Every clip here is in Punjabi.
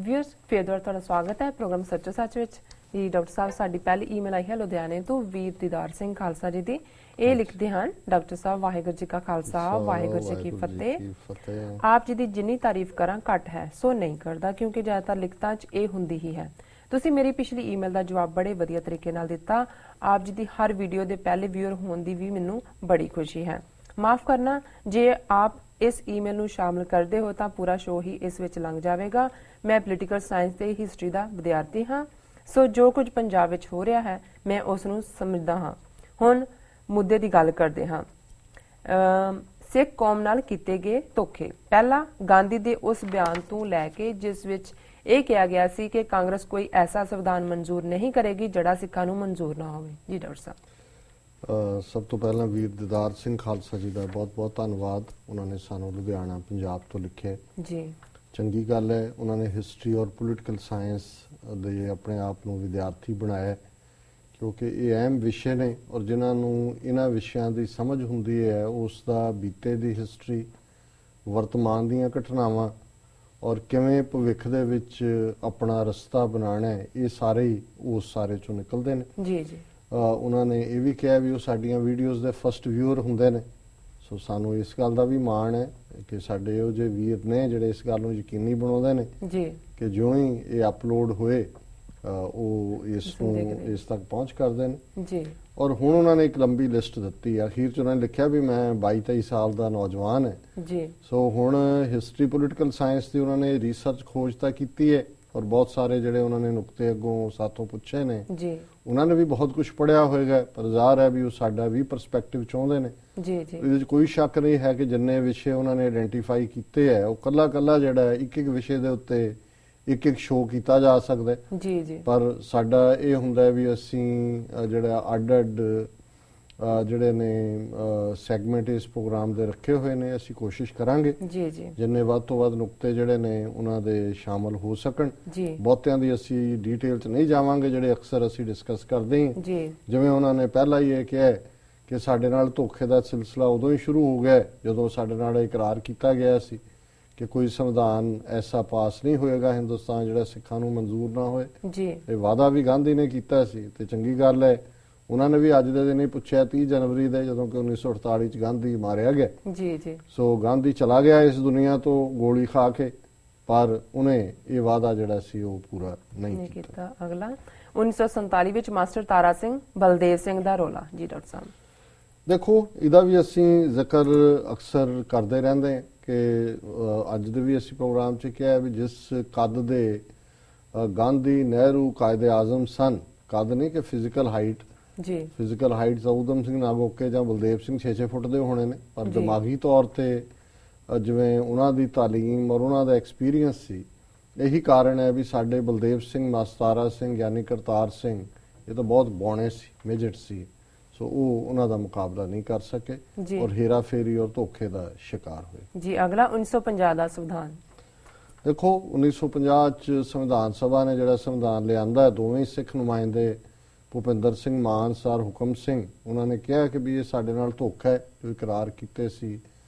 व्यूअर्स फिर दुबारा तुहाडा स्वागत है प्रोग्राम सच्चो सच विच जी। डॉक्टर साहब साडी पहली ईमेल आई है लुधियाने तो वीर दीदार सिंह खालसा जी दी। ਇਹ ਲਿਖਦੇ ਹਨ ਡਾਕਟਰ ਸਾਹਿਬ ਵਾਹਿਗੁਰੂ ਜੀ ਕਾ ਖਾਲਸਾ ਵਾਹਿਗੁਰੂ ਜੀ ਕੀ ਫਤਿਹ। ਆਪ ਜੀ ਦੀ ਜਿੰਨੀ ਤਾਰੀਫ ਕਰਾਂ ਘੱਟ ਹੈ ਸੋ ਨਹੀਂ ਕਰਦਾ ਕਿਉਂਕਿ ਜ਼ਿਆਦਾਤਰ ਲਿਖਤਾਂ 'ਚ ਇਹ ਹੁੰਦੀ ਹੀ ਹੈ। ਤੁਸੀਂ ਮੇਰੀ ਪਿਛਲੀ ਈਮੇਲ ਦਾ ਜਵਾਬ ਬੜੇ ਵਧੀਆ ਤਰੀਕੇ ਨਾਲ ਦਿੱਤਾ। ਆਪ ਜੀ ਦੀ ਹਰ ਵੀਡੀਓ ਦੇ ਪਹਿਲੇ ਵਿਊਅਰ ਹੋਣ ਦੀ ਵੀ ਮੈਨੂੰ ਬੜੀ ਖੁਸ਼ੀ ਹੈ। ਮਾਫ ਕਰਨਾ ਜੇ ਆਪ ਇਸ ਈਮੇਲ ਨੂੰ ਸ਼ਾਮਲ ਕਰਦੇ ਹੋ ਤਾਂ ਪੂਰਾ ਸ਼ੋਅ ਹੀ ਇਸ ਵਿੱਚ ਲੰਘ ਜਾਵੇਗਾ। ਮੈਂ ਪੋਲੀਟੀਕਲ ਸਾਇੰਸ ਤੇ ਹਿਸਟਰੀ ਦਾ ਵਿਦਿਆਰਥੀ ਹਾਂ ਸੋ ਜੋ ਕੁਝ ਪੰਜਾਬ ਵਿੱਚ ਹੋ ਰਿਹਾ ਹੈ ਮੈਂ ਉਸ ਨੂੰ ਸਮਝਦਾ ਹਾਂ। ਹੁਣ ਮੁੱਦੇ ਦੀ ਗੱਲ ਕਰਦੇ ਹਾਂ। ਸਿੱਖ ਕੌਮ ਨਾਲ ਕੀਤੇ ਗਏ ਧੋਖੇ। ਪਹਿਲਾ ਗਾਂਧੀ ਦੇ ਉਸ ਬਿਆਨ ਤੋਂ ਲੈ ਕੇ ਜਿਸ ਵਿੱਚ ਇਹ ਕਿਹਾ ਗਿਆ ਸੀ ਕਿ ਕਾਂਗਰਸ ਕੋਈ ਐਸਾ ਸੰਵਿਧਾਨ ਮਨਜ਼ੂਰ ਨਹੀਂ ਕਰੇਗੀ ਜਿਹੜਾ ਸਿੱਖਾਂ ਨੂੰ ਮਨਜ਼ੂਰ ਨਾ ਹੋਵੇ। ਜੀ ਡਾਕਟਰ ਸਾਹਿਬ। ਸਭ ਤੋਂ ਪਹਿਲਾਂ ਵੀਰ ਦੀਦਾਰ ਸਿੰਘ ਖਾਲਸਾ ਜੀ ਦਾ ਬਹੁਤ ਬਹੁਤ ਧੰਨਵਾਦ। ਉਹਨਾਂ ਨੇ ਸਾਨੂੰ ਲੁਧਿਆਣਾ ਪੰਜਾਬ ਤੋਂ ਲਿਖਿਆ ਜੀ। ਚੰਗੀ ਗੱਲ ਹੈ ਉਹਨਾਂ ਨੇ ਹਿਸਟਰੀ ਔਰ ਪੋਲੀਟੀਕਲ ਸਾਇੰਸ ਦੇ ਆਪਣੇ ਆਪ ਨੂੰ ਵਿਦਿਆਰਥੀ ਬਣਾਇਆ ਕਿਉਂਕਿ ਇਹ ਅਹਿਮ ਵਿਸ਼ੇ ਨੇ ਔਰ ਜਿਨ੍ਹਾਂ ਨੂੰ ਇਹਨਾਂ ਵਿਸ਼ਿਆਂ ਦੀ ਸਮਝ ਹੁੰਦੀ ਹੈ ਉਸ ਦਾ ਬੀਤੇ ਦੀ ਹਿਸਟਰੀ, ਵਰਤਮਾਨ ਦੀਆਂ ਘਟਨਾਵਾਂ ਔਰ ਕਿਵੇਂ ਭਵਿੱਖ ਦੇ ਵਿੱਚ ਆਪਣਾ ਰਸਤਾ ਬਣਾਉਣਾ ਹੈ ਇਹ ਸਾਰੇ ਹੀ ਉਸ ਸਾਰੇ ਚੋਂ ਨਿਕਲਦੇ ਨੇ। ਜੀ ਜੀ। ਉਹਨਾਂ ਨੇ ਇਹ ਵੀ ਕਿਹਾ ਵੀ ਉਹ ਸਾਡੀਆਂ ਵੀਡੀਓਜ਼ ਦੇ ਫਸਟ ਵਿਊਅਰ ਹੁੰਦੇ ਨੇ ਸੋ ਸਾਨੂੰ ਇਸ ਗੱਲ ਦਾ ਵੀ ਮਾਣ ਹੈ ਕਿ ਸਾਡੇ ਉਹ ਜਿਹੇ ਵੀਰ ਨੇ ਜਿਹੜੇ ਇਸ ਗੱਲ ਨੂੰ ਯਕੀਨੀ ਬਣਾਉਂਦੇ ਨੇ ਜੀ ਕਿ ਜਿਉਂ ਹੀ ਇਹ ਅਪਲੋਡ ਹੋਏ ਉਹ ਇਸ ਨੂੰ ਇਸ ਤੱਕ ਪਹੁੰਚ ਕਰਦੇ ਨੇ ਜੀ। ਔਰ ਹੁਣ ਉਹਨਾਂ ਨੇ ਇੱਕ ਲੰਬੀ ਲਿਸਟ ਦਿੱਤੀ ਹੈ। ਅਖੀਰ 'ਚ ਉਹਨਾਂ ਨੇ ਲਿਖਿਆ ਵੀ ਮੈਂ 22-23 ਸਾਲ ਦਾ ਨੌਜਵਾਨ ਹੈ ਜੀ ਸੋ ਹੁਣ ਹਿਸਟਰੀ ਪੋਲੀਟੀਕਲ ਸਾਇੰਸ ਦੀ ਉਹਨਾਂ ਨੇ ਰਿਸਰਚ ਖੋਜ ਤਾਂ ਕੀਤੀ ਹੈ ਔਰ ਬਹੁਤ ਸਾਰੇ ਜਿਹੜੇ ਉਹਨਾਂ ਨੇ ਨੁਕਤੇ ਅੱਗੋਂ ਸਾਥੋਂ ਪੁੱਛੇ ਨੇ ਜੀ ਉਹਨਾਂ ਨੇ ਵੀ ਬਹੁਤ ਕੁਝ ਪੜ੍ਹਿਆ ਹੋਏਗਾ ਪਰ ਜ਼ਾਹਰ ਹੈ ਵੀ ਉਹ ਸਾਡਾ ਵੀ ਪਰਸਪੈਕਟਿਵ ਚਾਹੁੰਦੇ ਨੇ ਜੀ ਜੀ। ਇਹਦੇ 'ਚ ਕੋਈ ਸ਼ੱਕ ਨਹੀਂ ਹੈ ਕਿ ਜਿੰਨੇ ਵਿਸ਼ੇ ਉਹਨਾਂ ਨੇ ਆਇਡੈਂਟੀਫਾਈ ਕੀਤੇ ਹੈ ਉਹ ਕੱਲਾ ਜਿਹੜਾ ਇੱਕ ਵਿਸ਼ੇ ਦੇ ਉੱਤੇ ਇੱਕ ਸ਼ੋਅ ਕੀਤਾ ਜਾ ਸਕਦਾ ਜੀ ਜੀ। ਪਰ ਸਾਡਾ ਇਹ ਹੁੰਦਾ ਵੀ ਅਸੀਂ ਜਿਹੜਾ ਅੱਡ ਜਿਹੜੇ ਨੇ ਸੈਗਮੈਂਟ ਇਸ ਪ੍ਰੋਗਰਾਮ ਦੇ ਰੱਖੇ ਹੋਏ ਨੇ ਅਸੀਂ ਕੋਸ਼ਿਸ਼ ਕਰਾਂਗੇ ਜੀ ਜੀ ਜਿੰਨੇ ਵੱਧ ਤੋਂ ਵੱਧ ਨੁਕਤੇ ਜਿਹੜੇ ਨੇ ਉਹਨਾਂ ਦੇ ਸ਼ਾਮਲ ਹੋ ਸਕਣ ਜੀ। ਬਹੁਤਿਆਂ ਦੀ ਅਸੀਂ ਡੀਟੇਲ 'ਚ ਨਹੀਂ ਜਾਵਾਂਗੇ ਜਿਹੜੇ ਅਕਸਰ ਅਸੀਂ ਡਿਸਕਸ ਕਰਦੇ ਹਾਂ ਜੀ। ਜਿਵੇਂ ਉਹਨਾਂ ਨੇ ਪਹਿਲਾਂ ਹੀ ਇਹ ਕਿਹਾ ਕਿ ਸਾਡੇ ਨਾਲ ਧੋਖੇ ਦਾ ਸਿਲਸਿਲਾ ਉਦੋਂ ਹੀ ਸ਼ੁਰੂ ਹੋ ਗਿਆ ਜਦੋਂ ਸਾਡੇ ਨਾਲ ਇਕਰਾਰ ਕੀਤਾ ਗਿਆ ਸੀ ਕਿ ਕੋਈ ਸੰਵਿਧਾਨ ਐਸਾ ਪਾਸ ਨਹੀਂ ਹੋਏਗਾ ਹਿੰਦੁਸਤਾਨ ਜਿਹੜਾ ਸਿੱਖਾਂ ਨੂੰ ਮਨਜ਼ੂਰ ਨਾ ਹੋਏ ਜੀ। ਇਹ ਵਾਅਦਾ ਵੀ ਗਾਂਧੀ ਨੇ ਕੀਤਾ ਸੀ ਤੇ ਚੰਗੀ ਗੱਲ ਹੈ ਉਹਨਾਂ ਨੇ ਵੀ ਅੱਜ ਦੇ ਦਿਨ ਹੀ ਪੁੱਛਿਆ 30 ਜਨਵਰੀ ਦੇ ਜਦੋਂ ਕਿ 1948 ਚ ਗਾਂਧੀ ਮਾਰਿਆ ਗਿਆ ਜੀ ਜੀ। ਸੋ ਗਾਂਧੀ ਚਲਾ ਗਿਆ ਇਸ ਦੁਨੀਆ ਤੋਂ ਗੋਲੀ ਖਾ ਕੇ ਪਰ ਉਹਨੇ ਇਹ ਵਾਅਦਾ ਜਿਹੜਾ ਸੀ ਉਹ ਪੂਰਾ ਨਹੀਂ ਕੀਤਾ। ਅਗਲਾ 1947 ਵਿੱਚ ਮਾਸਟਰ ਤਾਰਾ ਸਿੰਘ ਬਲਦੇਵ ਸਿੰਘ ਦਾ ਰੋਲਾ। ਜੀ ਡਾਕਟਰ ਸਾਹਿਬ। ਦੇਖੋ ਇਹਦਾ ਵੀ ਅਸੀਂ ਜ਼ਿਕਰ ਅਕਸਰ ਕਰਦੇ ਰਹਿੰਦੇ ਕਿ ਅੱਜ ਦੇ ਵੀ ਅਸੀਂ ਪ੍ਰੋਗਰਾਮ 'ਚ ਕਿਹਾ ਵੀ ਜਿਸ ਕੱਦ ਦੇ ਗਾਂਧੀ, ਨਹਿਰੂ, ਕਾਇਦੇ ਆਜ਼ਮ ਸਨ, ਕੱਦ ਨਹੀਂ ਕਿ ਫਿਜ਼ੀਕਲ ਹਾਈਟ ਜੀ। ਫਿਜ਼ੀਕਲ ਹਾਈਟ ਊਧਮ ਸਿੰਘ ਨਾਗੋਕੇ ਜਾਂ ਬਲਦੇਵ ਸਿੰਘ 6-6 ਫੁੱਟ ਦੇ ਹੋਣੇ ਨੇ ਪਰ ਦਿਮਾਗੀ ਤੌਰ ਤੇ ਜਿਵੇਂ ਉਹਨਾਂ ਦੀ ਤਾਲੀਮ ਔਰ ਉਹਨਾਂ ਦਾ ਐਕਸਪੀਰੀਅੰਸ ਸੀ ਇਹੀ ਕਾਰਨ ਹੈ ਵੀ ਸਾਡੇ ਬਲਦੇਵ ਸਿੰਘ, ਮਾਸਤਾਰਾ ਸਿੰਘ ਯਾਨੀ ਕਰਤਾਰ ਸਿੰਘ ਇਹ ਤਾਂ ਬਹੁਤ ਬੌਣੇ ਸੀ, ਮੇਜਟ ਸੀ ਸੋ ਉਹ ਉਹਨਾਂ ਦਾ ਮੁਕਾਬਲਾ ਨਹੀਂ ਕਰ ਸਕੇ ਔਰ ਹੇਰਾ ਫੇਰੀ ਔਰ ਧੋਖੇ ਦਾ ਸ਼ਿਕਾਰ ਹੋਏ ਜੀ। ਅਗਲਾ 1950 ਦਾ ਸੰਵਿਧਾਨ। ਦੇਖੋ 1950 ਚ ਸੰਵਿਧਾਨ ਸਭਾ ਨੇ ਜਿਹੜਾ ਸੰਵਿਧਾਨ ਲਿਆਂਦਾ ਦੋਵੇਂ ਸਿੱਖ ਨੁਮਾਇੰਦੇ ਭੁਪਿੰਦਰ ਸਿੰਘ ਮਾਨ ਸਰ ਹੁਕਮ ਸਿੰਘ ਉਹਨਾਂ ਨੇ ਕਿਹਾ ਕਿ ਵੀ ਇਹ ਸਾਡੇ ਨਾਲ ਧੋਖਾ ਹੈ ਜੋ ਇਕਰਾਰ ਕੀਤੇ ਸੀ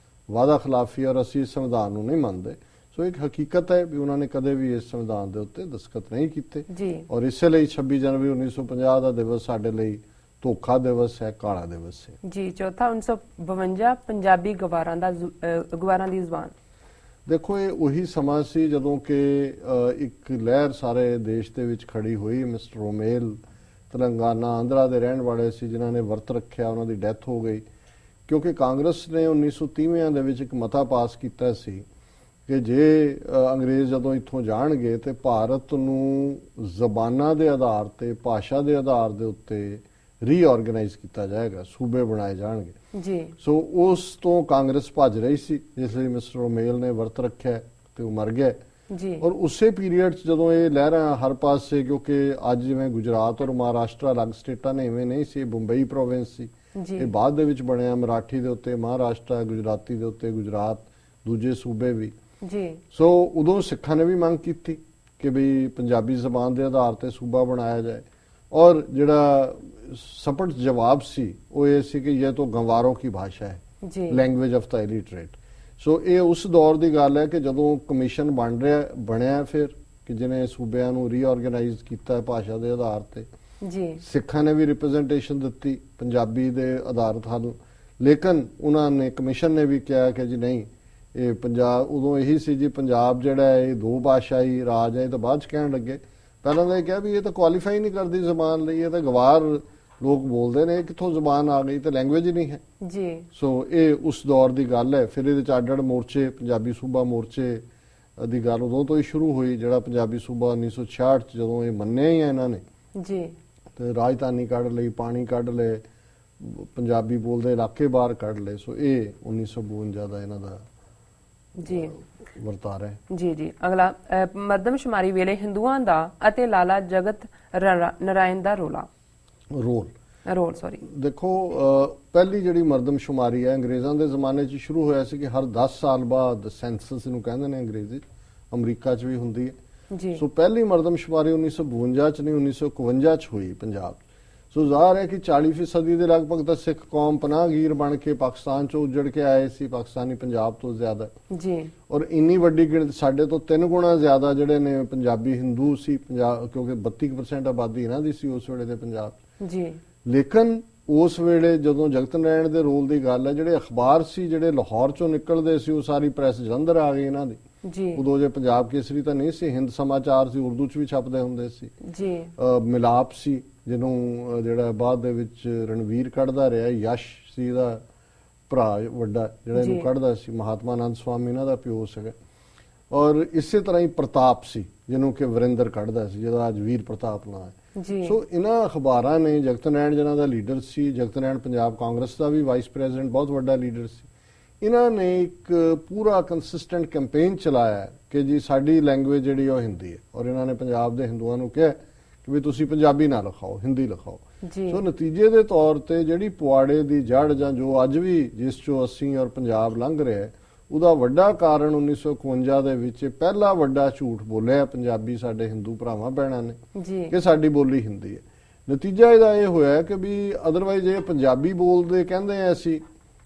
ਵਾਅਦਾ ਖਿਲਾਫੀ ਔਰ ਅਸੀਂ ਇਸ ਸੰਵਿਧਾਨ ਨੂੰ ਨਹੀਂ ਮੰਨਦੇ ਸੋ ਇੱਕ ਹਕੀਕਤ ਹੈ ਵੀ ਉਹਨਾਂ ਨੇ ਕਦੇ ਵੀ ਇਸ ਸੰਵਿਧਾਨ ਦੇ ਉੱਤੇ ਦਸਤਖਤ ਨਹੀਂ ਕੀਤੇ ਔਰ ਇਸੇ ਲਈ 26 ਜਨਵਰੀ 1950 ਦਾ ਦਿਵਸ ਸਾਡੇ ਲਈ ਧੋਖਾ ਦਿਵਸ ਹੈ, ਕਾਲਾ ਦਿਵਸ ਹੈ ਜੀ। ਚੌਥਾ 1952 ਪੰਜਾਬੀ ਗਵਾਰਾਂ ਦੀ ਜ਼ੁਬਾਨ। ਦੇਖੋ ਇਹ ਉਹੀ ਸਮਾਂ ਸੀ ਜਦੋਂ ਕਿ ਇੱਕ ਲਹਿਰ ਸਾਰੇ ਦੇਸ਼ ਦੇ ਵਿੱਚ ਖੜੀ ਹੋਈ। ਮਿਸਟਰ ਰੋਮੇਲ ਤੇਲੰਗਾਨਾ, ਆਂਧਰਾ ਦੇ ਰਹਿਣ ਵਾਲੇ ਸੀ ਜਿਨ੍ਹਾਂ ਨੇ ਵਰਤ ਰੱਖਿਆ, ਉਹਨਾਂ ਦੀ ਡੈਥ ਹੋ ਗਈ ਕਿਉਂਕਿ ਕਾਂਗਰਸ ਨੇ 1930ਵਿਆਂ ਦੇ ਵਿੱਚ ਇੱਕ ਮਤਾ ਪਾਸ ਕੀਤਾ ਸੀ ਕਿ ਜੇ ਅੰਗਰੇਜ਼ ਜਦੋਂ ਇੱਥੋਂ ਜਾਣਗੇ ਤੇ ਭਾਰਤ ਨੂੰ ਜ਼ਬਾਨਾਂ ਦੇ ਆਧਾਰ ਤੇ, ਭਾਸ਼ਾ ਦੇ ਆਧਾਰ ਦੇ ਉੱਤੇ ਰੀਆਰਗੇਨਾਈਜ਼ ਕੀਤਾ ਜਾਏਗਾ, ਸੂਬੇ ਬਣਾਏ ਜਾਣਗੇ ਜੀ। ਸੋ ਉਸ ਤੋਂ ਕਾਂਗਰਸ ਭੱਜ ਰਹੀ ਸੀ ਜਿਸ ਲਈ ਮਿਸਟਰ ਰੋਮੇਲ ਨੇ ਵਰਤ ਰੱਖਿਆ ਤੇ ਉਹ ਮਰ ਗਿਆ ਜੀ। ਔਰ ਉਸੇ ਪੀਰੀਅਡ 'ਚ ਜਦੋਂ ਇਹ ਲਹਿਰਾਂ ਹਰ ਪਾਸੇ ਕਿਉਂਕਿ ਅੱਜ ਜਿਵੇਂ ਗੁਜਰਾਤ ਔਰ ਮਹਾਰਾਸ਼ਟਰ ਅਲੱਗ ਸਟੇਟਾਂ ਨੇ ਇਵੇਂ ਨਹੀਂ ਸੀ, ਬੰਬਈ ਪ੍ਰੋਵਿੰਸ ਸੀ ਇਹ ਬਾਅਦ ਦੇ ਵਿੱਚ ਬਣਿਆ। ਮਰਾਠੀ ਦੇ ਉੱਤੇ ਮਹਾਰਾਸ਼ਟਰ, ਗੁਜਰਾਤੀ ਦੇ ਉੱਤੇ ਗੁਜਰਾਤ, ਦੂਜੇ ਸੂਬੇ ਵੀ ਜੀ। ਸੋ ਉਦੋਂ ਸਿੱਖਾਂ ਨੇ ਵੀ ਮੰਗ ਕੀਤੀ ਕਿ ਵੀ ਪੰਜਾਬੀ ਜ਼ਬਾਨ ਦੇ ਆਧਾਰ ਤੇ ਸੂਬਾ ਬਣਾਇਆ ਜਾਏ ਔਰ ਜਿਹੜਾ ਸਪਟ ਜਵਾਬ ਸੀ ਉਹ ਇਹ ਸੀ ਕਿ ਇਹ ਤਾਂ ਗੰਵਾरों की भाषा है, लैंग्वेज ऑफ द इलिटरेट। सो ये उस दौर की गल है कि जदों कमीशन बनया फिर ਕਿ ਜਿਹਨੇ ਸੂਬਿਆਂ ਨੂੰ ਰੀਆਰਗੇਨਾਈਜ਼ ਕੀਤਾ ਭਾਸ਼ਾ ਦੇ ਆਧਾਰ ਤੇ ਜੀ। ਸਿੱਖਾਂ ਨੇ ਵੀ ਰਿਪਰੈਜ਼ੈਂਟੇਸ਼ਨ ਦਿੱਤੀ ਪੰਜਾਬੀ ਦੇ ਆਧਾਰਿਤ ਹੱਲ, ਲੇਕਿਨ ਉਹਨਾਂ ਨੇ ਕਮਿਸ਼ਨ ਨੇ ਵੀ ਕਿਹਾ ਕਿ ਜੀ ਨਹੀਂ, ਇਹ ਪੰਜਾਬ ਉਦੋਂ ਇਹੀ ਸੀ ਜੀ ਪੰਜਾਬ ਜਿਹੜਾ ਹੈ ਇਹ ਦੋ ਭਾਸ਼ਾਈ ਰਾਜ ਹੈ। ਇਹ ਤਾਂ ਬਾਅਦ ਚ ਕਹਿਣ ਲੱਗੇ, ਪਹਿਲਾਂ ਤਾਂ ਇਹ ਕਿਹਾ ਵੀ ਇਹ ਤਾਂ ਕੁਆਲੀਫਾਈ ਨਹੀਂ ਕਰਦੀ ਜ਼ਬਾਨ ਲਈ, ਇਹ ਤਾਂ ਗਵਾਰ ਲੋਕ ਬੋਲਦੇ ਨੇ, ਕਿੱਥੋਂ ਜ਼ਬਾਨ ਆ ਗਈ, ਤੇ ਲੈਂਗੁਏਜ ਹੀ ਨਹੀਂ ਹੈ ਜੀ। ਸੋ ਇਹ ਉਸ ਦੌਰ ਦੀ ਗੱਲ ਹੈ। ਫਿਰ ਇਹਦੇ ਚ ਅੱਡ-ਅੱਡ ਮੋਰਚੇ, ਪੰਜਾਬੀ ਸੂਬਾ ਮੋਰਚੇ ਦੀ ਗੱਲ ਉਦੋਂ ਤੋਂ ਹੀ ਸ਼ੁਰੂ ਹੋਈ, ਜਿਹੜਾ ਪੰਜਾਬੀ ਸੂਬਾ 1966 ਚ ਜਦੋਂ ਇਹ ਮੰਨਿਆ ਹੀ ਹੈ ਇਹਨਾਂ ਨੇ ਜੀ, ਤੇ ਰਾਜਧਾਨੀ ਕੱਢ ਲਈ, ਪਾਣੀ ਕੱਢ ਲਏ, ਪੰਜਾਬੀ ਬੋਲਦੇ ਇਲਾਕੇ ਬਾਹਰ ਕੱਢ ਲਏ। ਸੋ ਇਹ 1952 ਦਾ ਇਹਨਾਂ ਦਾ ਜੀ ਵਰਤਾਰਾ ਹੈ। ਜੀ ਜੀ। ਅਗਲਾ ਮਰਦਮਸ਼ੁਮਾਰੀ ਵੇਲੇ ਹਿੰਦੂਆਂ ਦਾ ਅਤੇ ਲਾਲਾ ਜਗਤ ਨਾਰਾਇਣ ਦਾ ਰੋਲ ਸੌਰੀ। ਦੇਖੋ ਪਹਿਲੀ ਜਿਹੜੀ ਮਰਦਮਸ਼ੁਮਾਰੀ ਹੈ ਅੰਗਰੇਜ਼ਾਂ ਦੇ ਜ਼ਮਾਨੇ 'ਚ ਸ਼ੁਰੂ ਹੋਇਆ ਸੀ ਕਿ ਹਰ 10 ਸਾਲ ਬਾਅਦ ਸੈਂਸਸ ਨੂੰ ਕਹਿੰਦੇ ਨੇ ਅੰਗਰੇਜ਼ੀ, ਅਮਰੀਕਾ 'ਚ ਵੀ ਹੁੰਦੀ ਹੈ ਜੀ। ਸੋ ਪਹਿਲੀ ਮਰਦਮਸ਼ੁਮਾਰੀ 1952 ਚ ਨਹੀਂ 1951 ਚ ਹੋਈ ਪੰਜਾਬ। ਸੋ ਜ਼ਾਹਰ ਹੈ ਕਿ 40% ਦੇ ਲਗਭਗ ਤਾਂ ਸਿੱਖ ਕੌਮ ਪਨਾਹਗੀਰ ਬਣ ਕੇ ਪਾਕਿਸਤਾਨ ਚੋਂ ਉੱਜੜ ਕੇ ਆਏ ਸੀ, ਪਾਕਿਸਤਾਨੀ ਪੰਜਾਬ ਤੋਂ ਜ਼ਿਆਦਾ ਜੀ। ਔਰ ਇੰਨੀ ਵੱਡੀ ਗਿਣਤੀ, ਸਾਡੇ ਤੋਂ 3 ਗੁਣਾ ਜ਼ਿਆਦਾ ਜਿਹੜੇ ਨੇ ਪੰਜਾਬੀ ਹਿੰਦੂ ਸੀ ਪੰਜਾਬ, ਕਿਉਂਕਿ 32% ਆਬਾਦੀ ਇਹਨਾਂ ਦੀ ਸੀ ਉਸ ਵੇਲੇ ਦੇ ਪੰਜਾਬ ਜੀ। ਲੇਕਿਨ ਉਸ ਵੇਲੇ ਜਦੋਂ ਜਗਤ ਨਾਰਾਇਣ ਦੇ ਰੋਲ ਦੀ ਗੱਲ ਹੈ, ਜਿਹੜੇ ਅਖਬਾਰ ਸੀ ਜਿਹੜੇ ਲਾਹੌਰ ਚੋਂ ਨਿਕਲਦੇ ਸੀ ਉਹ ਸਾਰੀ ਪ੍ਰੈਸ ਜਲੰਧਰ ਆ ਗਈ ਇਹਨਾਂ ਦੀ ਜੀ। ਉਦੋਂ ਜੇ ਪੰਜਾਬ ਕੇਸਰੀ ਤਾਂ ਨਹੀਂ ਸੀ, ਹਿੰਦ ਸਮਾਚਾਰ ਸੀ, ਉਰਦੂ ਚ ਵੀ ਛਪਦੇ ਹੁੰਦੇ ਸੀ ਜੀ। ਮਿਲਾਪ ਸੀ ਜਿਹਨੂੰ ਜਿਹੜਾ ਬਾਅਦ ਦੇ ਵਿੱਚ ਰਣਵੀਰ ਕੱਢਦਾ ਰਿਹਾ, ਯਸ਼ ਸੀ ਦਾ ਭਰਾ ਵੱਡਾ ਜਿਹੜਾ ਇਹਨੂੰ ਕੱਢਦਾ ਸੀ, ਮਹਾਤਮਾ ਆਨੰਦ ਸਵਾਮੀ ਇਹਨਾਂ ਦਾ ਪਿਓ ਸੀਗਾ। ਔਰ ਇਸੇ ਤਰ੍ਹਾਂ ਹੀ ਪ੍ਰਤਾਪ ਸੀ ਜਿਹਨੂੰ ਕਿ ਵਰਿੰਦਰ ਕੱਢਦਾ ਸੀ, ਜਿਹਦਾ ਅੱਜ ਵੀਰ ਪ੍ਰਤਾਪ ਨਾਂ ਹੈ। ਸੋ ਇਹਨਾਂ ਅਖਬਾਰਾਂ ਨੇ, ਜਗਤ ਨਾਰਾਇਣ ਜਿਹਨਾਂ ਦਾ ਲੀਡਰ ਸੀ, ਜਗਤ ਨਾਰਾਇਣ ਪੰਜਾਬ ਕਾਂਗਰਸ ਦਾ ਵੀ ਵਾਈਸ ਪ੍ਰੈਜ਼ੀਡੈਂਟ ਬਹੁਤ ਵੱਡਾ ਲੀਡਰ ਸੀ, ਇਹਨਾਂ ਨੇ ਇੱਕ ਪੂਰਾ ਕੰਸਿਸਟੈਂਟ ਕੈਂਪੇਨ ਚਲਾਇਆ ਕਿ ਜੀ ਸਾਡੀ ਲੈਂਗੁਏਜ ਜਿਹੜੀ ਉਹ ਹਿੰਦੀ ਹੈ। ਔਰ ਇਹਨਾਂ ਨੇ ਪੰਜਾਬ ਦੇ ਹਿੰਦੂਆਂ ਨੂੰ ਕਿਹਾ ਕਿ ਵੀ ਤੁਸੀਂ ਪੰਜਾਬੀ ਨਾ ਲਿਖਾਓ, ਹਿੰਦੀ ਲਿਖਾਓ। ਸੋ ਨਤੀਜੇ ਦੇ ਤੌਰ ਤੇ ਜਿਹੜੀ ਪੁਆੜੇ ਦੀ ਜੜ ਜਾਂ ਜੋ ਅੱਜ ਵੀ ਜਿਸ ਚੋਂ ਅਸੀਂ ਔਰ ਪੰਜਾਬ ਲੰਘ ਰਿਹਾ ਹੈ, ਉਹਦਾ ਵੱਡਾ ਕਾਰਨ 1951 ਦੇ ਵਿੱਚ ਪਹਿਲਾ ਵੱਡਾ ਝੂਠ ਬੋਲਿਆ ਪੰਜਾਬੀ ਸਾਡੇ ਹਿੰਦੂ ਭਰਾਵਾਂ ਭੈਣਾਂ ਨੇ ਕਿ ਸਾਡੀ ਬੋਲੀ ਹਿੰਦੀ ਹੈ। ਨਤੀਜਾ ਇਹਦਾ ਇਹ ਹੋਇਆ ਕਿ ਵੀ ਅਦਰਵਾਈਜ਼ ਇਹ ਪੰਜਾਬੀ ਬੋਲਦੇ ਕਹਿੰਦੇ ਆ ਅਸੀਂ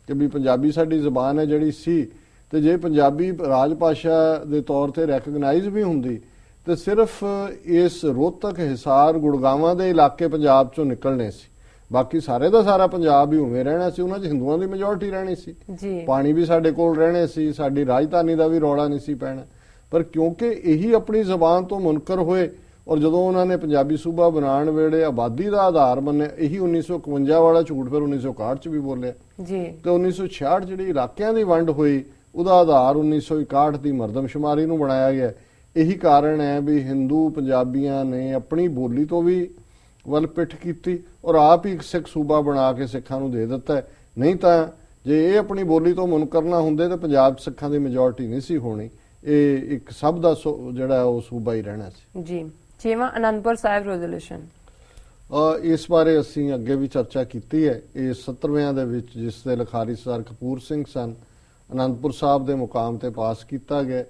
ਕਿ ਵੀ ਪੰਜਾਬੀ ਸਾਡੀ ਜ਼ਬਾਨ ਹੈ ਜਿਹੜੀ ਸੀ, ਤੇ ਜੇ ਪੰਜਾਬੀ ਰਾਜ ਭਾਸ਼ਾ ਦੇ ਤੌਰ ਤੇ ਰੈਕਗਨਾਈਜ਼ ਵੀ ਹੁੰਦੀ ਤੇ ਸਿਰਫ ਇਸ ਰੋਹਤਕ, ਹਿਸਾਰ, ਗੁੜਗਾਵਾਂ ਦੇ ਇਲਾਕੇ ਪੰਜਾਬ ਚੋਂ ਨਿਕਲਣੇ ਸੀ, ਬਾਕੀ ਸਾਰੇ ਦਾ ਸਾਰਾ ਪੰਜਾਬ ਹੀ ਉਵੇਂ ਰਹਿਣਾ ਸੀ, ਉਹਨਾਂ 'ਚ ਹਿੰਦੂਆਂ ਦੀ ਮੈਜੋਰਟੀ ਰਹਿਣੀ ਸੀ, ਪਾਣੀ ਵੀ ਸਾਡੇ ਕੋਲ ਰਹਿਣੇ ਸੀ, ਸਾਡੀ ਰਾਜਧਾਨੀ ਦਾ ਵੀ ਰੌਲਾ ਨਹੀਂ ਸੀ ਪੈਣਾ। ਪਰ ਕਿਉਂਕਿ ਇਹੀ ਆਪਣੀ ਜ਼ਬਾਨ ਤੋਂ ਮੁਨਕਰ ਹੋਏ ਔਰ ਜਦੋਂ ਉਹਨਾਂ ਨੇ ਪੰਜਾਬੀ ਸੂਬਾ ਬਣਾਉਣ ਵੇਲੇ ਆਬਾਦੀ ਦਾ ਆਧਾਰ ਮੰਨਿਆ, ਇਹੀ 1951 ਵਾਲਾ ਝੂਠ ਫਿਰ 1961 ਚ ਵੀ ਬੋਲਿਆ ਤੇ 1966 ਜਿਹੜੀ ਇਲਾਕਿਆਂ ਦੀ ਵੰਡ ਹੋਈ ਉਹਦਾ ਆਧਾਰ 1961 ਦੀ ਮਰਦਮਸ਼ੁਮਾਰੀ ਨੂੰ ਬਣਾਇਆ ਗਿਆ। ਇਹੀ ਕਾਰਨ ਹੈ ਵੀ ਹਿੰਦੂ ਪੰਜਾਬੀਆਂ ਨੇ ਆਪਣੀ ਬੋਲੀ ਤੋਂ ਵੀ ਵੱਲ ਪਿੱਠ ਕੀਤੀ ਔਰ ਆਪ ਹੀ ਇੱਕ ਸਿੱਖ ਸੂਬਾ ਬਣਾ ਕੇ ਸਿੱਖਾਂ ਨੂੰ ਦੇ ਦਿੱਤਾ। ਨਹੀਂ ਤਾਂ ਜੇ ਇਹ ਆਪਣੀ ਬੋਲੀ ਤੋਂ ਮੁਨਕਰ ਨਾ ਹੁੰਦੇ ਤਾਂ ਪੰਜਾਬ ਸਿੱਖਾਂ ਦੀ ਮੈਜੋਰਟੀ ਨਹੀਂ ਸੀ ਹੋਣੀ, ਇਹ ਇੱਕ ਸਭ ਦਾ ਜਿਹੜਾ ਉਹ ਸੂਬਾ ਹੀ ਰਹਿਣਾ ਸੀ ਜੀ। 6ਵਾਂ ਅਨੰਦਪੁਰ ਸਾਹਿਬ ਰੈਜ਼ੋਲੂਸ਼ਨ, ਇਸ ਬਾਰੇ ਅਸੀਂ ਅੱਗੇ ਵੀ ਚਰਚਾ ਕੀਤੀ ਹੈ। ਇਹ 70ਵਿਆਂ ਦੇ ਵਿੱਚ ਜਿਸ ਦੇ ਲਿਖਾਰੀ ਸਰ ਕਪੂਰ ਸਿੰਘ ਸਨ, ਅਨੰਦਪੁਰ ਸਾਹਿਬ ਦੇ ਮੁਕਾਮ ਤੇ ਪਾਸ ਕੀਤਾ ਗਿਆ,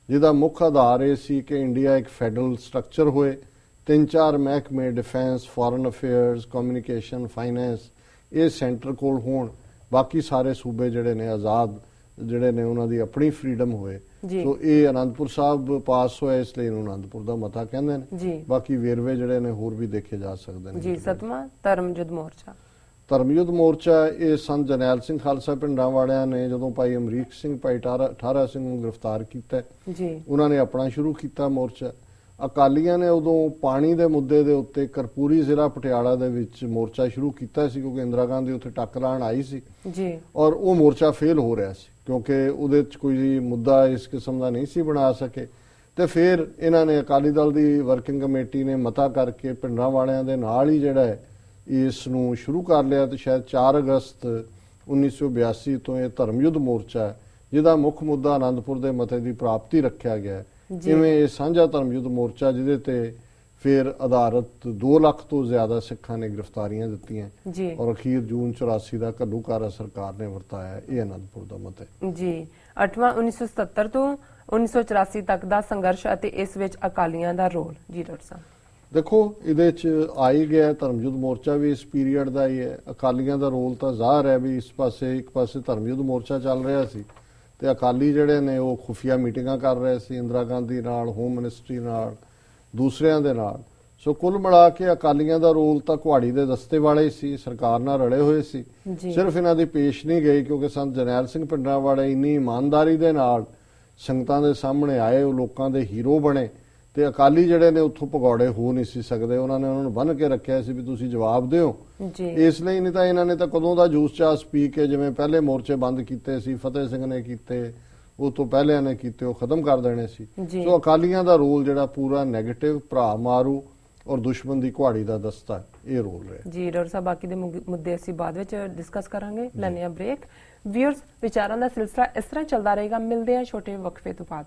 ਜਿਹਦਾ ਮੁੱਖ ਆਧਾਰ ਇਹ ਸੀ ਕਿ ਇੰਡੀਆ ਇੱਕ ਫੈਡਰਲ ਸਟਰਕਚਰ ਹੋਏ, 3-4 ਮਹਿਕਮੇ defence, foreign affairs, communication, finance ਇਹ ਸੈਂਟਰ ਕੋਲ ਹੋਣ, ਬਾਕੀ ਸਾਰੇ ਸੂਬੇ ਜਿਹੜੇ ਨੇ ਆਜ਼ਾਦ ਜਿਹੜੇ ਨੇ ਉਹਨਾਂ ਦੀ ਆਪਣੀ ਫਰੀडम ਹੋਏ। ਸੋ ਇਹ ਅਨੰਦਪੁਰ ਸਾਹਿਬ ਪਾਸ ਹੋਇਆ, ਇਸ ਲਈ ਇਹਨੂੰ ਅਨੰਦਪੁਰ ਦਾ ਮਤਾ ਕਹਿੰਦੇ ਨੇ। ਬਾਕੀ ਵੇਰਵੇ ਜਿਹੜੇ ਨੇ ਹੋਰ ਵੀ ਦੇਖੇ ਜਾ ਸਕਦੇ ਨੇ ਜੀ। 7ਵਾਂ ਧਰਮਯੁੱਧ ਮੋਰਚਾ, ਧਰਮਯੁੱਧ ਮੋਰਚਾ ਇਹ ਸੰਤ ਜਰਨੈਲ ਸਿੰਘ ਖਾਲਸਾ ਪਿੰਡਾਂ ਵਾਲਿਆਂ ਨੇ ਜਦੋਂ ਭਾਈ ਅਮਰੀਕ ਸਿੰਘ, ਭਾਈ ਠਾਰਾ ਸਿੰਘ ਨੂੰ ਗ੍ਰਿਫਤਾਰ ਕੀਤਾ ਜੀ, ਉਹਨਾਂ ਨੇ ਆਪਣਾ ਸ਼ੁਰੂ ਕੀਤਾ ਮੋਰਚਾ। ਅਕਾਲੀਆਂ ਨੇ ਉਦੋਂ ਪਾਣੀ ਦੇ ਮੁੱਦੇ ਦੇ ਉੱਤੇ ਕਰਪੂਰੀ ਜ਼ਿਲ੍ਹਾ ਪਟਿਆਲਾ ਦੇ ਵਿੱਚ ਮੋਰਚਾ ਸ਼ੁਰੂ ਕੀਤਾ ਸੀ, ਕਿਉਂਕਿ ਇੰਦਰਾ ਗਾਂਧੀ ਉੱਥੇ ਟੱਕ ਲਾਉਣ ਆਈ ਸੀ ਜੀ, ਔਰ ਉਹ ਮੋਰਚਾ ਫੇਲ ਹੋ ਰਿਹਾ ਸੀ ਕਿਉਂਕਿ ਉਹਦੇ 'ਚ ਕੋਈ ਮੁੱਦਾ ਇਸ ਕਿਸਮ ਦਾ ਨਹੀਂ ਸੀ ਬਣਾ ਸਕੇ। ਤੇ ਫਿਰ ਇਹਨਾਂ ਨੇ ਅਕਾਲੀ ਦਲ ਦੀ ਵਰਕਿੰਗ ਕਮੇਟੀ ਨੇ ਮਤਾ ਕਰਕੇ ਪਿੰਡਾਂ ਵਾਲਿਆਂ ਦੇ ਨਾਲ ਹੀ ਜਿਹੜਾ ਹੈ ਇਸ ਨੂੰ ਸ਼ੁਰੂ ਕਰ ਲਿਆ ਤੇ ਸ਼ਾਇਦ 4 ਅਗਸਤ 1982 ਤੋਂ ਇਹ ਧਰਮਯੁੱਧ ਮੋਰਚਾ ਜਿਹਦਾ ਮੁੱਖ ਮੁੱਦਾ ਆਨੰਦਪੁਰ ਦੇ ਮਤੇ ਦੀ ਪ੍ਰਾਪਤੀ ਰੱਖਿਆ ਗਿਆ। ਜਿਵੇਂ ਇਹ ਸਾਂਝਾ ਧਰਮਯੁੱਧ ਮੋਰਚਾ ਜਿਹਦੇ ਤੇ ਫਿਰ ਆਧਾਰਿਤ 2 ਲੱਖ ਤੋਂ ਜ਼ਿਆਦਾ ਸਿੱਖਾਂ ਨੇ ਗ੍ਰਿਫਤਾਰੀਆਂ ਦਿੱਤੀਆਂ ਔਰ ਅਖੀਰ ਜੂਨ 84 ਦਾ ਘੱਲੂਘਾਰਾ ਸਰਕਾਰ ਨੇ ਵਰਤਾਇਆ, ਇਹ ਆਨੰਦਪੁਰ ਦਾ ਮਤ ਹੈ ਜੀ। 8ਵਾਂ 1977 ਤੋਂ 1984 ਤੱਕ ਦਾ ਸੰਘਰਸ਼ ਅਤੇ ਇਸ ਵਿੱਚ ਅਕਾਲੀਆਂ ਦਾ ਰੋਲ ਜੀ ਡਾਕਟਰ ਸਾਹਿਬ। ਦੇਖੋ ਇਹਦੇ 'ਚ ਆਈ ਗਿਆ ਧਰਮਯੁੱਧ ਮੋਰਚਾ ਵੀ ਇਸ ਪੀਰੀਅਡ ਦਾ ਹੀ ਹੈ। ਅਕਾਲੀਆਂ ਦਾ ਰੋਲ ਤਾਂ ਜ਼ਾਹਰ ਹੈ ਵੀ ਇਸ ਪਾਸੇ ਇੱਕ ਪਾਸੇ ਧਰਮਯੁੱਧ ਮੋਰਚਾ ਚੱਲ ਰਿਹਾ ਸੀ ਤੇ ਅਕਾਲੀ ਜਿਹੜੇ ਨੇ ਉਹ ਖੁਫੀਆ ਮੀਟਿੰਗਾਂ ਕਰ ਰਹੇ ਸੀ ਇੰਦਰਾ ਗਾਂਧੀ ਨਾਲ, ਹੋਮ ਮਿਨਿਸਟਰੀ ਨਾਲ, ਦੂਸਰਿਆਂ ਦੇ ਨਾਲ। ਸੋ ਕੁੱਲ ਮਿਲਾ ਕੇ ਅਕਾਲੀਆਂ ਦਾ ਰੋਲ ਤਾਂ ਕੁਹਾੜੀ ਦੇ ਦਸਤੇ ਵਾਲੇ ਸੀ, ਸਰਕਾਰ ਨਾਲ ਰਲੇ ਹੋਏ ਸੀ। ਸਿਰਫ ਇਹਨਾਂ ਦੀ ਪੇਸ਼ ਨਹੀਂ ਗਈ ਕਿਉਂਕਿ ਸੰਤ ਜਰਨੈਲ ਸਿੰਘ ਪਿੰਡਰਾਂ ਵਾਲੇ ਇੰਨੀ ਇਮਾਨਦਾਰੀ ਦੇ ਨਾਲ ਸੰਗਤਾਂ ਦੇ ਸਾਹਮਣੇ ਆਏ, ਉਹ ਲੋਕਾਂ ਦੇ ਹੀਰੋ ਬਣੇ ਤੇ ਅਕਾਲੀ ਜਿਹੜੇ ਨੇ ਉੱਥੋਂ ਭਗੌੜੇ ਹੋ ਨਹੀਂ ਸੀ ਸਕਦੇ। ਉਹਨਾਂ ਨੇ ਉਹਨਾਂ ਨੂੰ ਬੰਨ੍ਹ ਕੇ ਰੱਖਿਆ ਸੀ ਵੀ ਤੁਸੀਂ ਜਵਾਬ ਦਿਓ। ਇਸ ਲਈ ਨਹੀਂ ਤਾਂ ਇਹਨਾਂ ਨੇ ਤਾਂ ਕਦੋਂ ਦਾ ਜੂਸ ਚਾਸ ਪੀ ਕੇ, ਜਿਵੇਂ ਪਹਿਲੇ ਮੋਰਚੇ ਬੰਦ ਕੀਤੇ ਸੀ, ਫਤਿਹ ਸਿੰਘ ਨੇ ਕੀਤੇ, ਉਹ ਤੋਂ ਪਹਿਲਿਆਂ ਨੇ ਕੀਤੇ, ਉਹ ਖਤਮ ਕਰ ਦੇਣੇ ਸੀ। ਸੋ ਅਕਾਲੀਆਂ ਦਾ ਰੋਲ ਜਿਹੜਾ ਪੂਰਾ ਨੈਗੇਟਿਵ, ਭਰਾ ਮਾਰੂ ਔਰ ਦੁਸ਼ਮਣ ਦੀ ਕੁਹਾੜੀ ਦਾ ਦਸਤਾ, ਇਹ ਰੋਲ ਰਿਹਾ ਜੀ। ਡਾਕਟਰ ਸਾਹਿਬ ਬਾਕੀ ਦੇ ਮੁੱਦੇ ਅਸੀਂ ਬਾਅਦ ਵਿੱਚ ਡਿਸਕਸ ਕਰਾਂਗੇ। ਲੈਣੇ ਆ ਬ੍ਰੇਕ। ਵਿਊਅਰਸ, ਵਿਚਾਰਾਂ ਦਾ ਸਿਲਸਿਲਾ ਇਸ ਤਰ੍ਹਾਂ ਚੱਲਦਾ ਰਹੇਗਾ। ਮਿਲਦੇ ਆ ਛੋਟੇ ਵਕਫੇ ਤੋਂ ਬਾਅਦ।